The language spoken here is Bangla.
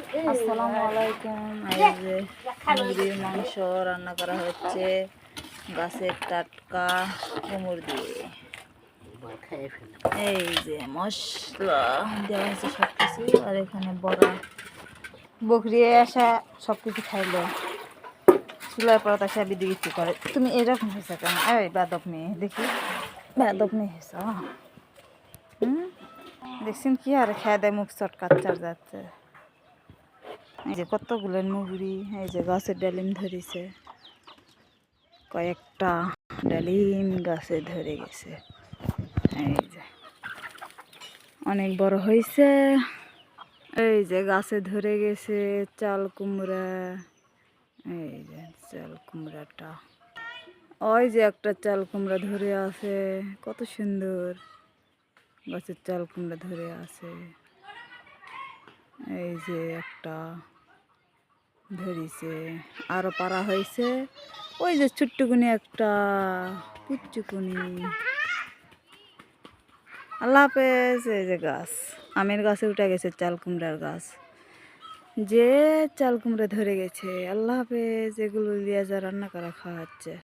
আসসালামু আলাইকুম। এই যে মুরগির মাংস রান্না করা হচ্ছে গাছের টাটকা কুমড় দিয়ে। এই যে মশলা দেওয়া হয়েছে সব কিছু, আর এখানে বড়া বকরি আসা সব কিছু খাইলো। চুলার পর তাকে বিধি বিক্রি করে। তুমি এরকম হয়েছে কেন? এই বেদব মেয়ে, দেখি বেদব মেয়ে হয়েছ। দেখছেন কি আর খেয়ে দেয়, মুখ চটকাচ্চার যাচ্ছে। এই যে কতগুলো মুগরি, এই যে গাছের ডালিম ধরেছে, কয়েকটা ডালিম গাছে ধরে গেছে। এই যে অনেক বড় হয়েছে। এই যে গাছে ধরে গেছে চাল কুমড়া। এই যে চাল কুমড়াটা, ওই যে একটা চাল কুমড়া ধরে আছে, কত সুন্দর গাছের চাল কুমড়া ধরে আছে। এই যে একটা ধরিছে, আরো পারা হয়েছে। ওই যে ছোট্টকুনি একটা পুচ্চুকুনি। আল্লাহ হাফেজ। এই যে গাছ, আমের গাছে উঠে গেছে চাল কুমড়ার গাছ, যে চাল কুমড়া ধরে গেছে। আল্লাহ হাফেজ। এগুলো লিয়ে যা রান্না করা খাওয়া হচ্ছে।